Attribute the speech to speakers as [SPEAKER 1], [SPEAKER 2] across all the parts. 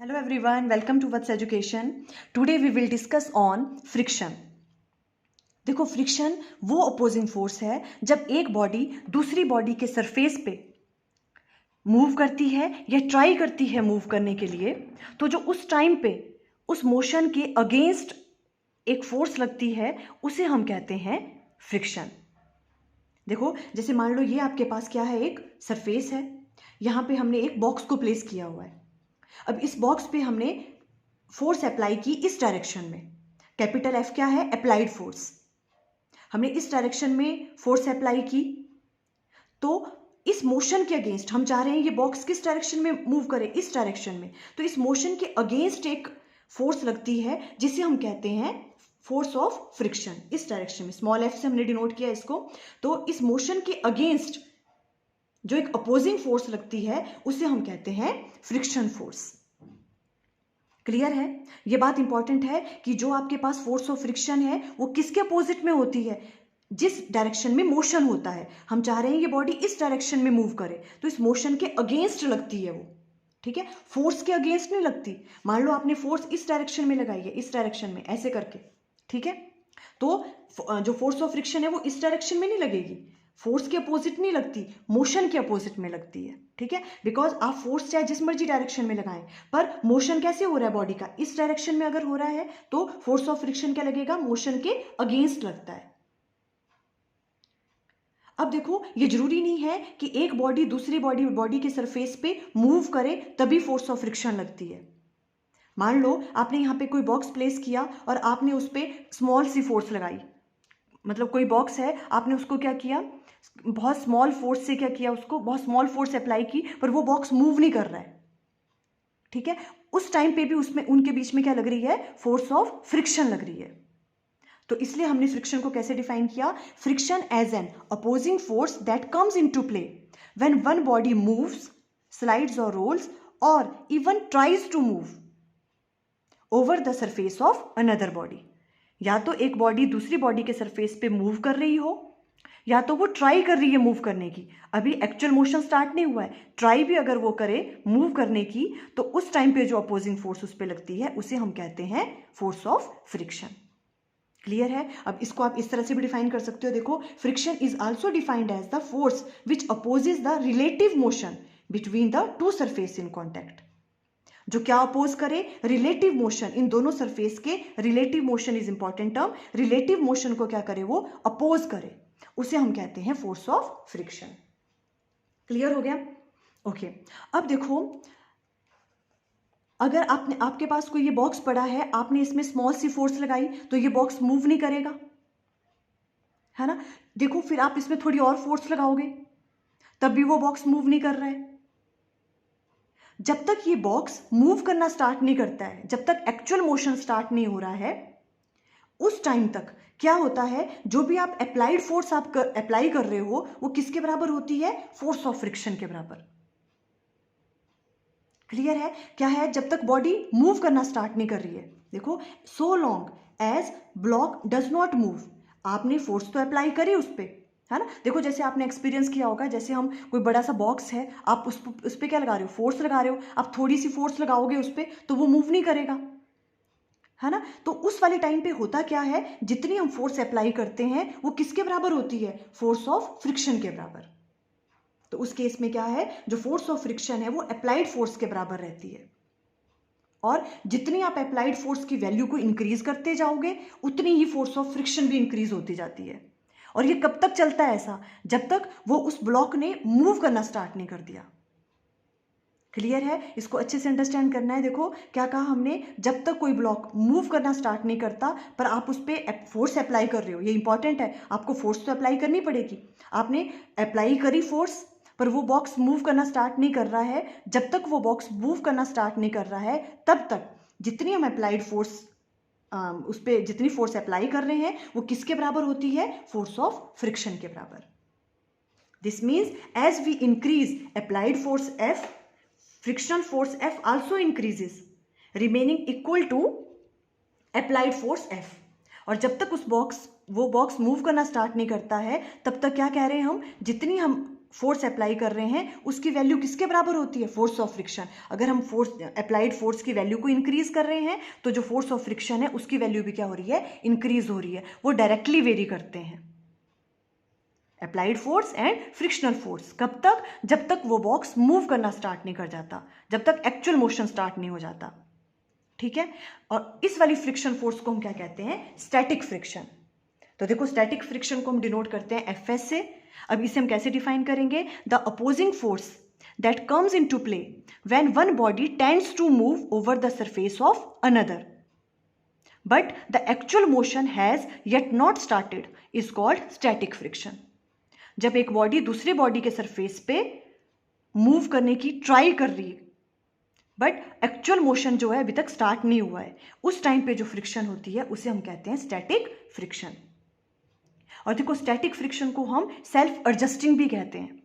[SPEAKER 1] Hello everyone, welcome to What's Education. Today we will discuss on friction. देखो friction वो opposing force है जब एक बॉडी दूसरी बॉडी के सरफेस पे मूव करती है या ट्राई करती है मूव करने के लिए, तो जो उस टाइम पे उस मोशन के अगेंस्ट एक फोर्स लगती है उसे हम कहते हैं फ्रिक्शन। देखो जैसे मान लो ये आपके पास क्या है, एक सरफेस है, यहाँ पे हमने एक बॉक्स को प्लेस किया हुआ है। अब इस बॉक्स पे हमने फोर्स अप्लाई की इस डायरेक्शन में, कैपिटल एफ क्या है, अप्लाइड फोर्स। हमने इस डायरेक्शन में फोर्स अप्लाई की, तो इस मोशन के अगेंस्ट हम चाह रहे हैं ये बॉक्स किस डायरेक्शन में मूव करे, इस डायरेक्शन में, तो इस मोशन के अगेंस्ट एक फोर्स लगती है जिसे हम कहते हैं फोर्स ऑफ फ्रिक्शन। इस डायरेक्शन में स्मॉल एफ से हमने डिनोट किया इसको। तो इस मोशन के अगेंस्ट जो एक अपोजिंग फोर्स लगती है उसे हम कहते हैं फ्रिक्शन फोर्स। क्लियर है? ये बात इंपॉर्टेंट है कि जो आपके पास फोर्स ऑफ फ्रिक्शन है वो किसके अपोजिट में होती है, जिस डायरेक्शन में मोशन होता है। हम चाह रहे हैं ये बॉडी इस डायरेक्शन में मूव करे, तो इस मोशन के अगेंस्ट लगती है वो, ठीक है, फोर्स के अगेंस्ट नहीं लगती। मान लो आपने फोर्स इस डायरेक्शन में लगाई है, इस डायरेक्शन में ऐसे करके, ठीक है, तो जो फोर्स ऑफ फ्रिक्शन है वो इस डायरेक्शन में नहीं लगेगी, फोर्स के अपोजिट नहीं लगती, मोशन के अपोजिट में लगती है, ठीक है। बिकॉज आप फोर्स चाहे जिस मर्जी डायरेक्शन में लगाएं, पर मोशन कैसे हो रहा है बॉडी का, इस डायरेक्शन में अगर हो रहा है तो फोर्स ऑफ फ्रिक्शन क्या लगेगा, मोशन के अगेंस्ट लगता है। अब देखो ये जरूरी नहीं है कि एक बॉडी दूसरी बॉडी के सरफेस पे मूव करे तभी फोर्स ऑफ फ्रिक्शन लगती है। मान लो आपने यहाँ पे कोई बॉक्स प्लेस किया और आपने उस पर स्मॉल सी फोर्स लगाई, मतलब कोई बॉक्स है, आपने उसको क्या किया, बहुत स्मॉल फोर्स से क्या किया, उसको बहुत स्मॉल फोर्स अप्लाई की, पर वो बॉक्स मूव नहीं कर रहा है, ठीक है। उस टाइम पे भी उसमें उनके बीच में क्या लग रही है, फोर्स ऑफ फ्रिक्शन लग रही है। तो इसलिए हमने फ्रिक्शन को कैसे डिफाइन किया, friction as an opposing force that comes into play when one body moves, slides और रोल्स और even tries to move over the surface of another body. या तो एक बॉडी दूसरी बॉडी के सरफेस पे मूव कर रही हो, या तो वो ट्राई कर रही है मूव करने की, अभी एक्चुअल मोशन स्टार्ट नहीं हुआ है, ट्राई भी अगर वो करे मूव करने की, तो उस टाइम पे जो अपोजिंग फोर्स उस पर लगती है उसे हम कहते हैं फोर्स ऑफ फ्रिक्शन। क्लियर है? अब इसको आप इस तरह से भी डिफाइन कर सकते हो। देखो friction is also defined as the force which opposes the relative motion between the two surface in contact. जो क्या अपोज करे, रिलेटिव मोशन, इन दोनों सरफेस के relative motion is important term, relative motion को क्या करे, वो अपोज करे, उसे हम कहते हैं फोर्स ऑफ फ्रिक्शन। क्लियर हो गया? ओके। अब देखो अगर आपके पास कोई ये बॉक्स पड़ा है, आपने इसमें स्मॉल सी फोर्स लगाई तो ये बॉक्स मूव नहीं करेगा, है ना। देखो फिर आप इसमें थोड़ी और फोर्स लगाओगे तब भी वो बॉक्स मूव नहीं कर रहा है। जब तक ये बॉक्स मूव करना स्टार्ट नहीं करता है, जब तक एक्चुअल मोशन स्टार्ट नहीं हो रहा है, उस टाइम तक क्या होता है, जो भी आप अप्लाइड फोर्स आप अप्लाई कर रहे हो वो किसके बराबर होती है, फोर्स ऑफ फ्रिक्शन के बराबर। क्लियर है? क्या है, जब तक बॉडी मूव करना स्टार्ट नहीं कर रही है। देखो so long as block does not move, आपने फोर्स तो अप्लाई करी उस पर, है ना। देखो जैसे आपने एक्सपीरियंस किया होगा, जैसे हम कोई बड़ा सा बॉक्स है, आप उस पर क्या लगा रहे हो, फोर्स लगा रहे हो, आप थोड़ी सी फोर्स लगाओगे उस पर तो वो मूव नहीं करेगा, है ना। तो उस वाले टाइम पे होता क्या है, जितनी हम फोर्स अप्लाई करते हैं वो किसके बराबर होती है, फोर्स ऑफ फ्रिक्शन के बराबर। तो उस केस में क्या है, जो फोर्स ऑफ फ्रिक्शन है वो अप्लाइड फोर्स के बराबर रहती है, और जितनी आप अप्लाइड फोर्स की वैल्यू को इंक्रीज करते जाओगे उतनी ही फोर्स ऑफ फ्रिक्शन भी इंक्रीज होती जाती है। और ये कब तक चलता है ऐसा, जब तक वो उस ब्लॉक ने मूव करना स्टार्ट नहीं कर दिया। क्लियर है? इसको अच्छे से अंडरस्टैंड करना है। देखो क्या कहा हमने, जब तक कोई ब्लॉक मूव करना स्टार्ट नहीं करता पर आप उस पर फोर्स अप्लाई कर रहे हो, ये इंपॉर्टेंट है, आपको फोर्स तो अप्लाई करनी पड़ेगी। आपने अप्लाई करी फोर्स, पर वो बॉक्स मूव करना स्टार्ट नहीं कर रहा है, जब तक वो बॉक्स मूव करना स्टार्ट नहीं कर रहा है तब तक जितनी हम अप्लाइड फोर्स उस पर जितनी फोर्स अप्लाई कर रहे हैं वो किसके बराबर होती है, फोर्स ऑफ फ्रिक्शन के बराबर। This means as we increase applied force F, frictional force F also increases remaining equal to applied force F. और जब तक वो बॉक्स मूव करना स्टार्ट नहीं करता है तब तक क्या कह रहे हैं हम, जितनी हम फोर्स अप्लाई कर रहे हैं उसकी वैल्यू किसके बराबर होती है, फोर्स ऑफ फ्रिक्शन। अगर हम फोर्स अप्लाइड फोर्स की वैल्यू को इंक्रीज कर रहे हैं तो जो फोर्स ऑफ फ्रिक्शन है उसकी वैल्यू भी क्या हो रही है, इंक्रीज हो रही है। वो डायरेक्टली वेरी करते हैं, applied force and frictional force. कब तक, जब तक वो बॉक्स मूव करना स्टार्ट नहीं कर जाता, जब तक एक्चुअल मोशन स्टार्ट नहीं हो जाता, ठीक है। और इस वाली फ्रिक्शन फोर्स को हम क्या कहते हैं, स्टैटिक फ्रिक्शन। तो देखो स्टैटिक फ्रिक्शन को हम डिनोट करते हैं एफ एस से। अब इसे हम कैसे डिफाइन करेंगे, the opposing force that comes into play when one body tends to move over the surface of another but the actual motion has yet not started is called static friction. जब एक body दूसरे body के surface पे move करने की try कर रही है बट एक्चुअल मोशन जो है अभी तक स्टार्ट नहीं हुआ है, उस टाइम पे जो फ्रिक्शन होती है उसे हम कहते हैं स्टैटिक फ्रिक्शन। और देखो स्टैटिक फ्रिक्शन को हम सेल्फ एडजस्टिंग भी कहते हैं।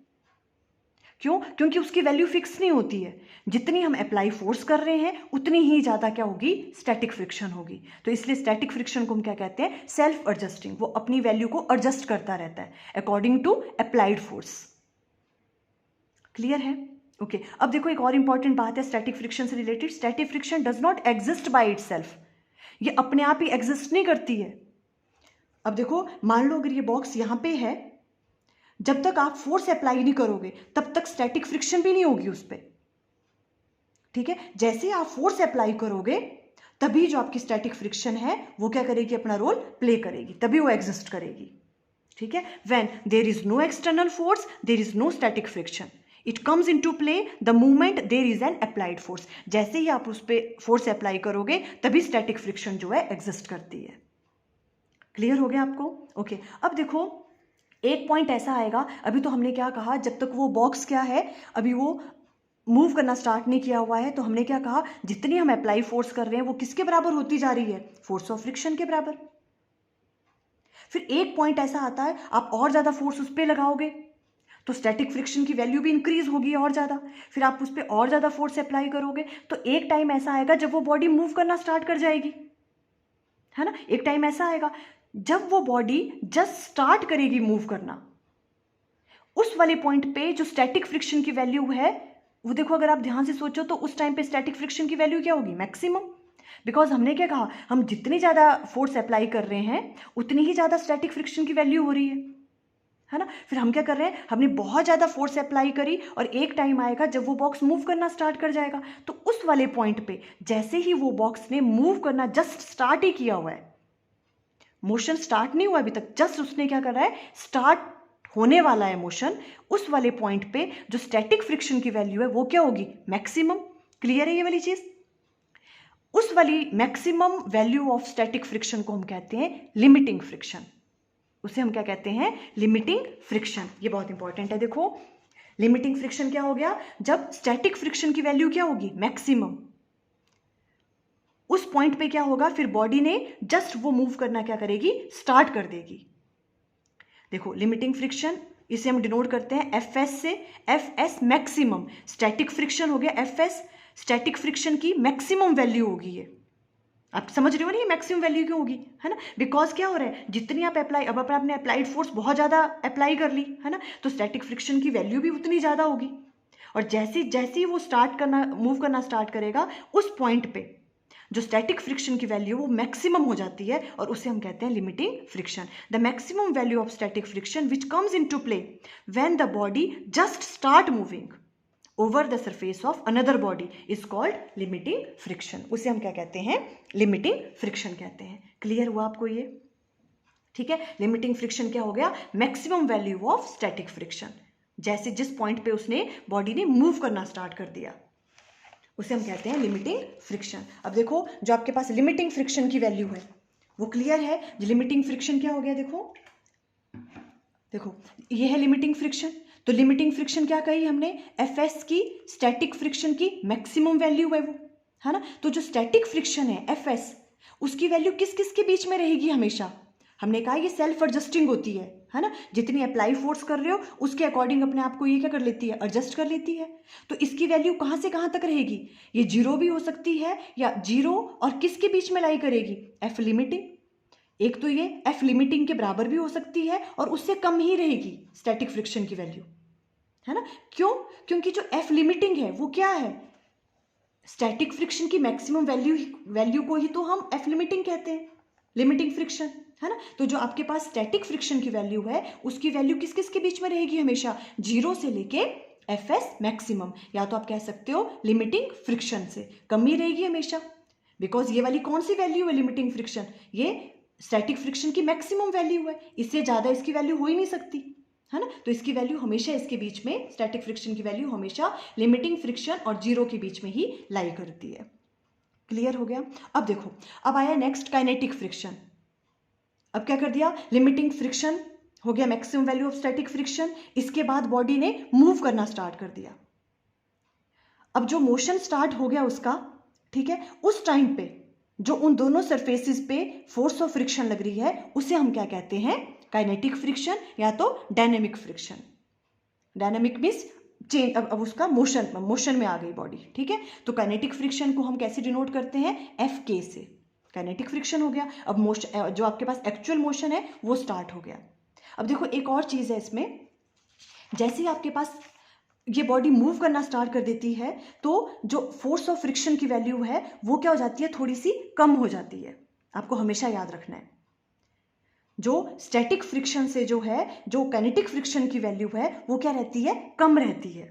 [SPEAKER 1] क्यों, क्योंकि उसकी वैल्यू फिक्स नहीं होती है, जितनी हम अप्लाई फोर्स कर रहे हैं उतनी ही ज्यादा क्या होगी, स्टैटिक फ्रिक्शन होगी। तो इसलिए स्टैटिक फ्रिक्शन को हम क्या कहते हैं, सेल्फ एडजस्टिंग। वो अपनी वैल्यू को एडजस्ट करता रहता है according to applied force. Clear है, ओके। अब देखो एक और इंपॉर्टेंट बात है स्टैटिक फ्रिक्शन से related, static friction does not exist by itself. ये अपने आप ही एग्जिस्ट नहीं करती है। अब देखो मान लो अगर ये बॉक्स यहां पे है, जब तक आप फोर्स अप्लाई नहीं करोगे तब तक स्टैटिक फ्रिक्शन भी नहीं होगी उस पर, ठीक है। जैसे ही आप फोर्स अप्लाई करोगे तभी जो आपकी स्टैटिक फ्रिक्शन है वो क्या करेगी, अपना रोल प्ले करेगी, तभी वो एग्जिस्ट करेगी, ठीक है। When there is no external force there is no static friction, it comes into play the movement there is an applied force. जैसे ही आप उस पर फोर्स अप्लाई करोगे तभी स्टैटिक फ्रिक्शन जो है एग्जिस्ट करती है। क्लियर हो गया आपको, ओके। अब देखो एक पॉइंट ऐसा आएगा, अभी तो हमने क्या कहा, जब तक वो बॉक्स क्या है अभी वो मूव करना स्टार्ट नहीं किया हुआ है, तो हमने क्या कहा, जितनी हम अप्लाई फोर्स कर रहे हैं वो किसके बराबर होती जा रही है, फोर्स ऑफ फ्रिक्शन के बराबर। फिर एक पॉइंट ऐसा आता है आप और ज्यादा फोर्स उस पर लगाओगे तो स्टैटिक फ्रिक्शन की वैल्यू भी इंक्रीज होगी और ज्यादा, फिर आप उस पर और ज्यादा फोर्स अप्लाई करोगे तो एक टाइम ऐसा आएगा जब वो बॉडी मूव करना स्टार्ट कर जाएगी, है ना। एक टाइम ऐसा आएगा जब वो बॉडी जस्ट स्टार्ट करेगी मूव करना, उस वाले पॉइंट पे जो स्टैटिक फ्रिक्शन की वैल्यू है वो देखो, अगर आप ध्यान से सोचो तो उस टाइम पे स्टैटिक फ्रिक्शन की वैल्यू क्या होगी, मैक्सिमम। बिकॉज हमने क्या कहा, हम जितनी ज्यादा फोर्स अप्लाई कर रहे हैं उतनी ही ज्यादा स्टैटिक फ्रिक्शन की वैल्यू हो रही है ना। फिर हम क्या कर रहे हैं, हमने बहुत ज्यादा फोर्स अप्लाई करी और एक टाइम आएगा जब वो बॉक्स मूव करना स्टार्ट कर जाएगा, तो उस वाले पॉइंट पे जैसे ही वो बॉक्स ने मूव करना जस्ट स्टार्ट ही किया हुआ है, मोशन स्टार्ट नहीं हुआ अभी तक, जस्ट उसने क्या कर रहा है, स्टार्ट होने वाला है मोशन, उस वाले पॉइंट पे जो स्टैटिक फ्रिक्शन की वैल्यू है वो क्या होगी, मैक्सिमम। क्लियर है ये वाली चीज। उस वाली maximum value of static friction को हम कहते हैं लिमिटिंग फ्रिक्शन। उसे हम क्या कहते हैं, लिमिटिंग फ्रिक्शन। ये बहुत इंपॉर्टेंट है। देखो लिमिटिंग फ्रिक्शन क्या हो गया, जब स्टैटिक फ्रिक्शन की वैल्यू क्या होगी, मैक्सिमम। उस पॉइंट पे क्या होगा, फिर बॉडी ने जस्ट वो मूव करना क्या करेगी, स्टार्ट कर देगी। देखो लिमिटिंग फ्रिक्शन इसे हम डिनोट करते हैं एफ एस से, F S maximum. Static friction हो गया एफ एस, स्टैटिक फ्रिक्शन की मैक्सिमम वैल्यू होगी ये। आप समझ रहे हो ना ये मैक्सिमम वैल्यू क्यों होगी, है ना। बिकॉज क्या हो रहा है, जितनी आप अप्लाई, अब आपने अप्लाइड फोर्स बहुत ज्यादा अप्लाई कर ली है ना, तो स्टैटिक फ्रिक्शन की वैल्यू भी उतनी ज्यादा होगी। और जैसे जैसे ही वो स्टार्ट करना, मूव करना स्टार्ट करेगा, उस पॉइंट पे जो स्टैटिक फ्रिक्शन की वैल्यू वो मैक्सिमम हो जाती है और उसे हम कहते हैं limiting friction. The maximum value of static friction which comes into play when the body just start moving over the surface of another body is called limiting friction. उसे हम क्या कहते हैं, लिमिटिंग फ्रिक्शन कहते हैं। क्लियर हुआ आपको ये, ठीक है। लिमिटिंग फ्रिक्शन क्या हो गया, maximum value of static friction, जैसे जिस पॉइंट पे उसने बॉडी ने मूव करना स्टार्ट कर दिया उसे हम कहते हैं लिमिटिंग फ्रिक्शन। अब देखो जो आपके पास लिमिटिंग फ्रिक्शन की वैल्यू है वो क्लियर है। लिमिटिंग फ्रिक्शन क्या हो गया, देखो देखो ये है लिमिटिंग फ्रिक्शन। तो लिमिटिंग फ्रिक्शन क्या कही हमने, एफ एस की स्टैटिक फ्रिक्शन की मैक्सिमम वैल्यू है वो, है ना। तो जो स्टैटिक फ्रिक्शन है एफ एस, उसकी वैल्यू किस किस के बीच में रहेगी हमेशा, हमने कहा ये सेल्फ एडजस्टिंग होती है ना। जितनी अप्लाई फोर्स कर रहे हो उसके अकॉर्डिंग अपने आप को ये क्या कर लेती है, एडजस्ट कर लेती है। तो इसकी वैल्यू कहाँ से कहाँ तक रहेगी, ये जीरो भी हो सकती है या जीरो और किसके बीच में लाई करेगी, एफ लिमिटिंग। एक तो ये एफ लिमिटिंग के बराबर भी हो सकती है और उससे कम ही रहेगी स्टैटिक फ्रिक्शन की वैल्यू, है ना। क्यों? क्योंकि जो एफ लिमिटिंग है वो क्या है, स्टैटिक फ्रिक्शन की मैक्सिमम वैल्यू को ही तो हम एफ लिमिटिंग कहते हैं, लिमिटिंग फ्रिक्शन, है ना। तो जो आपके पास स्टैटिक फ्रिक्शन की वैल्यू है उसकी वैल्यू किस किस के बीच में रहेगी, हमेशा 0 से लेके एफ एस मैक्सिमम, या तो आप कह सकते हो लिमिटिंग फ्रिक्शन से कम ही रहेगी हमेशा। बिकॉज ये वाली कौन सी वैल्यू है लिमिटिंग फ्रिक्शन, ये स्टैटिक फ्रिक्शन की मैक्सिमम वैल्यू है, इससे ज़्यादा इसकी वैल्यू हो ही नहीं सकती, है ना। तो इसकी वैल्यू हमेशा इसके बीच में, स्टैटिक फ्रिक्शन की वैल्यू हमेशा लिमिटिंग फ्रिक्शन और 0 के बीच में ही लाई करती है। क्लियर हो गया। अब देखो, अब आया नेक्स्ट काइनेटिक फ्रिक्शन। अब क्या कर दिया, लिमिटिंग फ्रिक्शन हो गया maximum value of static friction, इसके बाद बॉडी ने मूव करना स्टार्ट कर दिया। अब जो मोशन स्टार्ट हो गया उसका, ठीक है, उस टाइम पे जो उन दोनों सरफेसेस पे फोर्स ऑफ फ्रिक्शन लग रही है उसे हम क्या कहते हैं, काइनेटिक फ्रिक्शन या तो dynamic friction. Dynamic means change, अब उसका मोशन में आ गई बॉडी, ठीक है। तो काइनेटिक फ्रिक्शन को हम कैसे डिनोट करते हैं, एफ के से, काइनेटिक फ्रिक्शन हो गया। अब मोशन, जो आपके पास एक्चुअल मोशन है वो स्टार्ट हो गया। अब देखो एक और चीज़ है इसमें, जैसे ही आपके पास ये बॉडी मूव करना स्टार्ट कर देती है तो जो फोर्स ऑफ फ्रिक्शन की वैल्यू है वो क्या हो जाती है, थोड़ी सी कम हो जाती है। आपको हमेशा याद रखना है, जो स्टैटिक फ्रिक्शन से जो है, जो काइनेटिक फ्रिक्शन की वैल्यू है वो क्या रहती है, कम रहती है,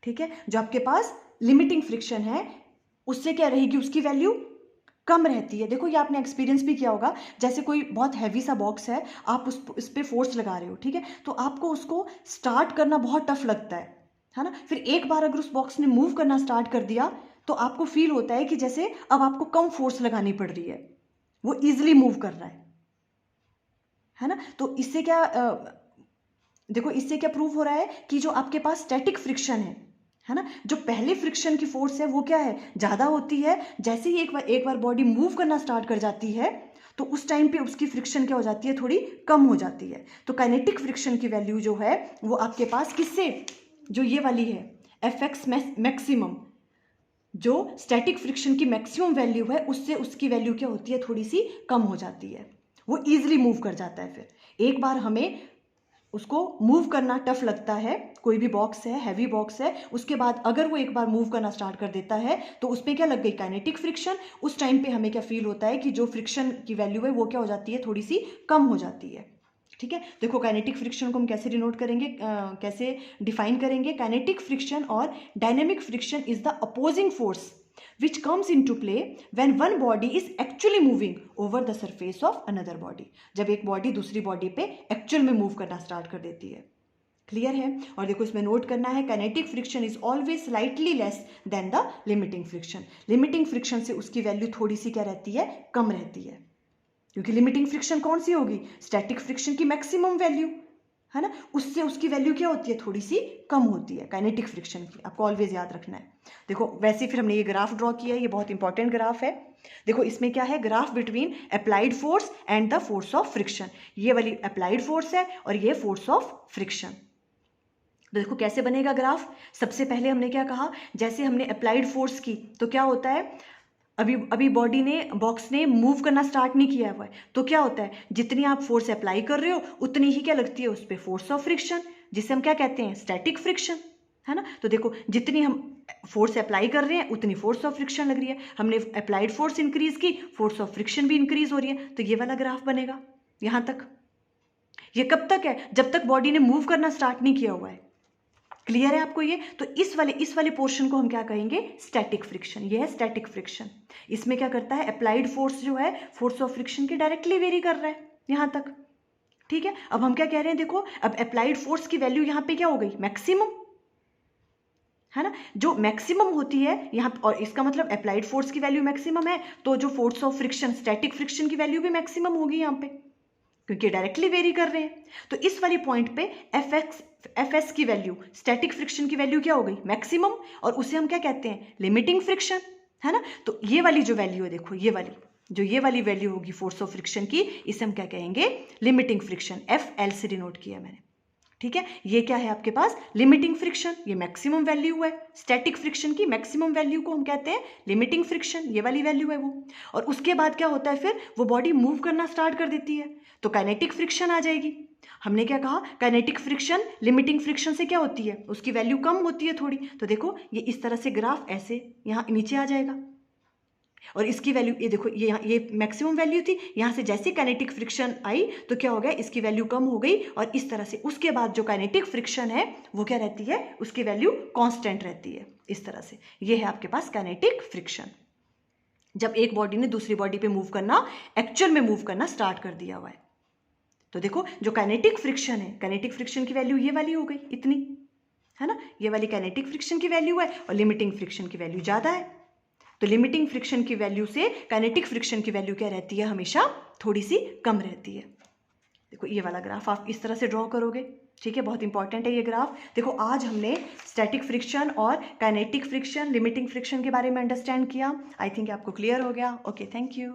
[SPEAKER 1] ठीक है। जो आपके पास लिमिटिंग फ्रिक्शन है उससे क्या रहेगी, उसकी वैल्यू कम रहती है। देखो ये आपने एक्सपीरियंस भी किया होगा, जैसे कोई बहुत हैवी सा बॉक्स है, आप उस पर फोर्स लगा रहे हो, ठीक है, तो आपको उसको स्टार्ट करना बहुत टफ लगता है ना। फिर एक बार अगर उस बॉक्स ने मूव करना स्टार्ट कर दिया तो आपको फील होता है कि जैसे अब आपको कम फोर्स लगानी पड़ रही है, वो ईजिली मूव कर रहा है ना। तो इससे क्या देखो इससे क्या प्रूव हो रहा है कि जो आपके पास स्टैटिक फ्रिक्शन है ना, जो पहले फ्रिक्शन की फोर्स है वो क्या है, ज़्यादा होती है। जैसे ही एक बार बॉडी मूव करना स्टार्ट कर जाती है तो उस टाइम पे उसकी फ्रिक्शन क्या हो जाती है, थोड़ी कम हो जाती है। तो काइनेटिक फ्रिक्शन की वैल्यू जो है वो आपके पास किससे, जो ये वाली है एफ एक्स मैक्सिमम, जो स्टैटिक फ्रिक्शन की मैक्सिमम वैल्यू है उससे उसकी वैल्यू क्या होती है, थोड़ी सी कम हो जाती है, वो ईजिली मूव कर जाता है। फिर एक बार हमें उसको मूव करना टफ लगता है, कोई भी बॉक्स है, हैवी बॉक्स है, उसके बाद अगर वो एक बार मूव करना स्टार्ट कर देता है तो उसमें क्या लग गई, काइनेटिक फ्रिक्शन। उस टाइम पे हमें क्या फील होता है कि जो फ्रिक्शन की वैल्यू है वो क्या हो जाती है, थोड़ी सी कम हो जाती है, ठीक है। देखो काइनेटिक फ्रिक्शन को हम कैसे डिनोट करेंगे, कैसे डिफाइन करेंगे, काइनेटिक फ्रिक्शन और dynamic friction is the opposing force which comes into play when one body is actually moving over the surface of another body। जब एक बॉडी दूसरी बॉडी पे एक्चुअल में मूव करना स्टार्ट कर देती है। क्लियर है। और देखो इसमें नोट करना है, kinetic friction is always slightly less than the limiting friction. Limiting friction से उसकी वैल्यू थोड़ी सी क्या रहती है, कम रहती है, क्योंकि लिमिटिंग फ्रिक्शन कौन सी होगी, स्टैटिक फ्रिक्शन की मैक्सिमम वैल्यू, है ना, उससे उसकी वैल्यू क्या होती है, थोड़ी सी कम होती है काइनेटिक फ्रिक्शन की। आपको ऑलवेज याद रखना है। देखो वैसे फिर हमने ये ग्राफ ड्रॉ किया है, ये बहुत इंपॉर्टेंट ग्राफ है। देखो इसमें क्या है, graph between applied force and the force of friction. ये वाली अप्लाइड फोर्स है और ये फोर्स ऑफ फ्रिक्शन। देखो कैसे बनेगा ग्राफ। सबसे पहले हमने क्या कहा, जैसे हमने अप्लाइड फोर्स की तो क्या होता है, अभी बॉडी ने, बॉक्स ने मूव करना स्टार्ट नहीं किया हुआ है, तो क्या होता है, जितनी आप फोर्स अप्लाई कर रहे हो उतनी ही क्या लगती है उस पर, फोर्स ऑफ फ्रिक्शन, जिसे हम क्या कहते हैं, स्टैटिक फ्रिक्शन, है ना। तो देखो जितनी हम फोर्स अप्लाई कर रहे हैं उतनी फोर्स ऑफ फ्रिक्शन लग रही है। हमने अप्लाइड फोर्स इंक्रीज की, फोर्स ऑफ फ्रिक्शन भी इंक्रीज हो रही है, तो ये वाला ग्राफ बनेगा यहां तक। ये कब तक है, जब तक बॉडी ने मूव करना स्टार्ट नहीं किया हुआ है। क्लियर है आपको ये। तो इस वाले पोर्शन को हम क्या कहेंगे, स्टैटिक फ्रिक्शन। ये है स्टैटिक फ्रिक्शन। इसमें क्या करता है, अप्लाइड फोर्स जो है फोर्स ऑफ फ्रिक्शन के डायरेक्टली वेरी कर रहा है यहां तक, ठीक है। अब हम क्या कह रहे हैं, देखो अब अप्लाइड फोर्स की वैल्यू यहां पे क्या हो गई, मैक्सिमम, है ना। जो मैक्सिमम होती है यहां, और इसका मतलब अप्लाइड फोर्स की वैल्यू मैक्सिमम है तो जो force of friction, static friction की वैल्यू भी मैक्सिमम होगी यहां पे, क्योंकि डायरेक्टली वेरी कर रहे हैं। तो इस वाली पॉइंट पे एफ एस की वैल्यू, स्टैटिक फ्रिक्शन की वैल्यू क्या हो गई, मैक्सिमम, और उसे हम क्या कहते हैं, लिमिटिंग फ्रिक्शन, है ना। तो ये वाली जो वैल्यू है, देखो ये वाली वैल्यू होगी फोर्स ऑफ फ्रिक्शन की, इसे हम क्या कहेंगे, लिमिटिंग फ्रिक्शन। एफ एल से डिनोट किया मैंने, ठीक है। ये क्या है आपके पास, लिमिटिंग फ्रिक्शन, ये मैक्सिमम वैल्यू है स्टैटिक फ्रिक्शन की, मैक्सिमम वैल्यू को हम कहते हैं लिमिटिंग फ्रिक्शन, ये वाली वैल्यू है वो। और उसके बाद क्या होता है, फिर वो बॉडी मूव करना स्टार्ट कर देती है तो काइनेटिक फ्रिक्शन आ जाएगी। हमने क्या कहा, काइनेटिक फ्रिक्शन लिमिटिंग फ्रिक्शन से क्या होती है, उसकी वैल्यू कम होती है थोड़ी। तो देखो ये इस तरह से ग्राफ ऐसे यहाँ नीचे आ जाएगा और इसकी वैल्यू ये देखो, ये मैक्सिमम वैल्यू थी, यहाँ से जैसे काइनेटिक फ्रिक्शन आई तो क्या हो गया, इसकी वैल्यू कम हो गई और इस तरह से उसके बाद जो काइनेटिक फ्रिक्शन है वो क्या रहती है, उसकी वैल्यू कांस्टेंट रहती है। इस तरह से ये है आपके पास काइनेटिक फ्रिक्शन, जब एक बॉडी ने दूसरी बॉडी पे मूव करना, एक्चुअल में मूव करना स्टार्ट कर दिया हुआ है। तो देखो जो काइनेटिक फ्रिक्शन है, काइनेटिक फ्रिक्शन की वैल्यू ये वाली हो गई इतनी, है ना, ये वाली काइनेटिक फ्रिक्शन की वैल्यू है और लिमिटिंग फ्रिक्शन की वैल्यू ज़्यादा है। तो लिमिटिंग फ्रिक्शन की वैल्यू से काइनेटिक फ्रिक्शन की वैल्यू क्या रहती है, हमेशा थोड़ी सी कम रहती है। देखो ये वाला ग्राफ आप इस तरह से ड्रॉ करोगे, ठीक है, बहुत इंपॉर्टेंट है ये ग्राफ। देखो आज हमने स्टैटिक फ्रिक्शन और काइनेटिक फ्रिक्शन, लिमिटिंग फ्रिक्शन के बारे में अंडरस्टैंड किया। आई थिंक आपको क्लियर हो गया। Okay, thank you.